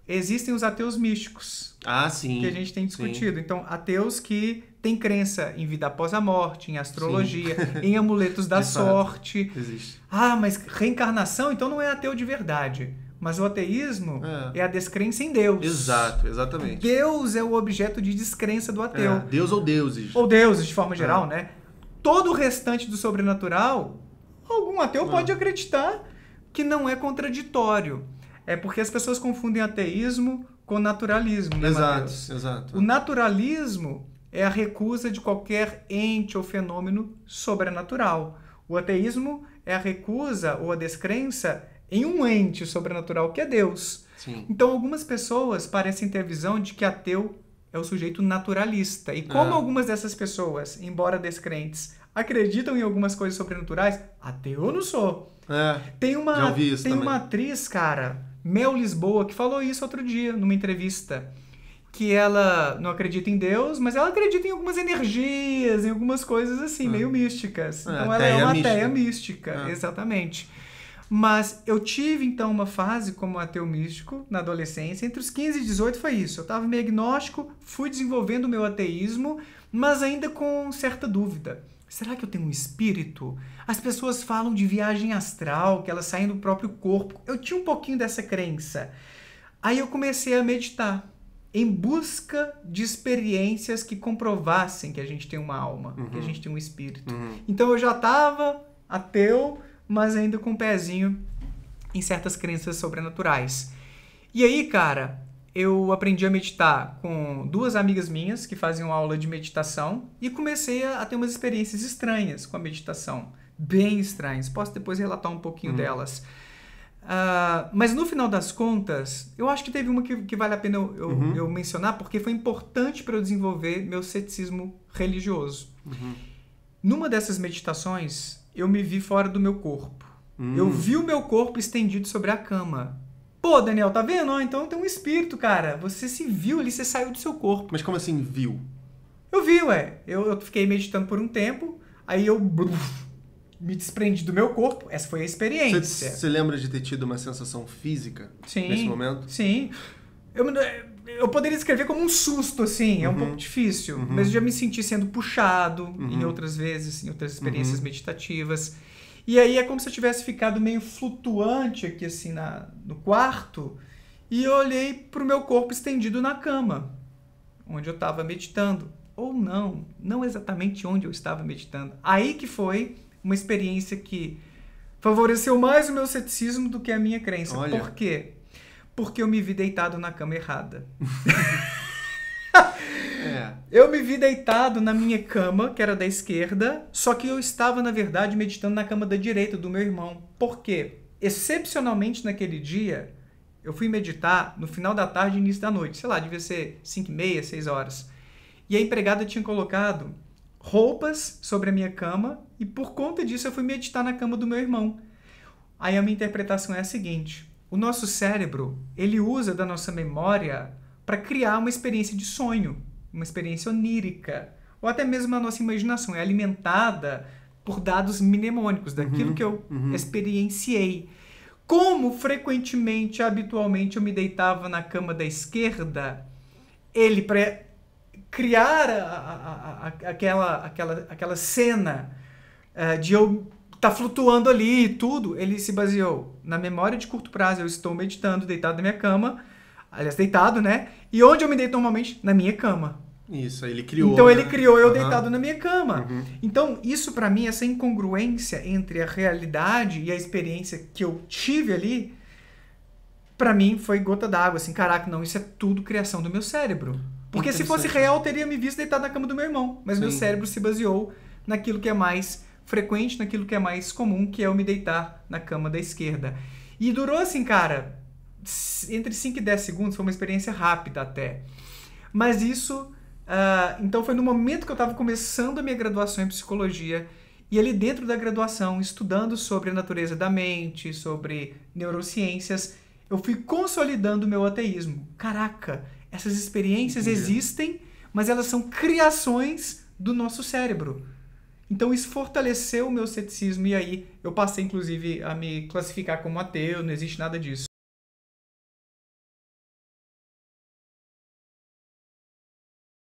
existem os ateus místicos. Ah, sim. Que a gente tem discutido. Sim. Então, ateus que têm crença em vida após a morte, em astrologia, em amuletos da sorte. Existe. Ah, mas reencarnação, então não é ateu de verdade. Mas o ateísmo é a descrença em Deus. Exato, exatamente. Deus é o objeto de descrença do ateu. Deus ou deuses. Ou deuses, de forma geral, né? Todo o restante do sobrenatural, algum ateu pode acreditar que não é contraditório. É porque as pessoas confundem ateísmo com naturalismo, né, Mateus? Exato. O naturalismo é a recusa de qualquer ente ou fenômeno sobrenatural. O ateísmo é a recusa ou a descrença em um ente sobrenatural que é Deus. Sim. Então, algumas pessoas parecem ter a visão de que ateu é o sujeito naturalista. E como algumas dessas pessoas, embora descrentes, acreditam em algumas coisas sobrenaturais, ateu eu não sou. Já ouvi isso também. Tem uma atriz, cara, Mel Lisboa, que falou isso outro dia, numa entrevista. Que ela não acredita em Deus, mas ela acredita em algumas energias, em algumas coisas assim, meio místicas. Então ela é uma ateia mística, exatamente. Mas eu tive, então, uma fase como ateu místico na adolescência. Entre os 15 e 18 foi isso. Eu estava meio agnóstico, fui desenvolvendo o meu ateísmo, mas ainda com certa dúvida. Será que eu tenho um espírito? As pessoas falam de viagem astral, que elas saem do próprio corpo. Eu tinha um pouquinho dessa crença. Aí eu comecei a meditar, em busca de experiências que comprovassem que a gente tem uma alma, que a gente tem um espírito. Então eu já estava ateu, mas ainda com um pezinho em certas crenças sobrenaturais. E aí, cara, eu aprendi a meditar com 2 amigas minhas que faziam aula de meditação e comecei a ter umas experiências estranhas com a meditação. Bem estranhas. Posso depois relatar um pouquinho delas. Mas no final das contas, eu acho que teve uma que vale a pena eu mencionar, porque foi importante para eu desenvolver meu ceticismo religioso. Numa dessas meditações, eu me vi fora do meu corpo. Eu vi o meu corpo estendido sobre a cama. Pô, Daniel, tá vendo? Então tem um espírito, cara. Você se viu ali, você saiu do seu corpo. Mas como assim viu? Eu vi, ué. Eu fiquei meditando por um tempo, aí eu me desprendi do meu corpo. Essa foi a experiência. Você lembra de ter tido uma sensação física nesse momento? Sim. Eu poderia descrever como um susto, assim. É um pouco difícil. Mas eu já me senti sendo puxado em outras vezes, em outras experiências meditativas. E aí é como se eu tivesse ficado meio flutuante aqui, assim, no quarto. E eu olhei pro meu corpo estendido na cama, onde eu estava meditando. Ou não exatamente onde eu estava meditando. Aí que foi uma experiência que favoreceu mais o meu ceticismo do que a minha crença. Olha. Por quê? Porque eu me vi deitado na cama errada. Eu me vi deitado na minha cama, que era da esquerda, só que eu estava, na verdade, meditando na cama da direita do meu irmão. Por quê? Excepcionalmente naquele dia, eu fui meditar no final da tarde e início da noite. Sei lá, devia ser 5h30, 6 horas. E a empregada tinha colocado roupas sobre a minha cama e por conta disso eu fui meditar na cama do meu irmão. Aí a minha interpretação é a seguinte: o nosso cérebro, ele usa da nossa memória para criar uma experiência de sonho, uma experiência onírica, ou até mesmo a nossa imaginação é alimentada por dados mnemônicos, daquilo que eu experienciei. Como frequentemente, habitualmente, eu me deitava na cama da esquerda, ele, para criar aquela cena de eu estar flutuando ali e tudo, ele se baseou na memória de curto prazo. Eu estou meditando, deitado na minha cama, aliás, deitado, né? E onde eu me deito normalmente? Na minha cama. Isso, ele criou. Então ele criou eu deitado na minha cama. Então isso pra mim, essa incongruência entre a realidade e a experiência que eu tive ali, pra mim foi gota d'água, assim, caraca, não, isso é tudo criação do meu cérebro. Porque se fosse real, eu teria me visto deitado na cama do meu irmão. Mas meu cérebro se baseou naquilo que é mais frequente, naquilo que é mais comum, que é eu me deitar na cama da esquerda. E durou assim, cara, entre 5 e 10 segundos, foi uma experiência rápida até. Mas isso... então foi no momento que eu estava começando a minha graduação em psicologia e ali dentro da graduação, estudando sobre a natureza da mente, sobre neurociências, eu fui consolidando o meu ateísmo. Caraca, essas experiências existem, mas elas são criações do nosso cérebro. Então isso fortaleceu o meu ceticismo e aí eu passei inclusive a me classificar como ateu, não existe nada disso.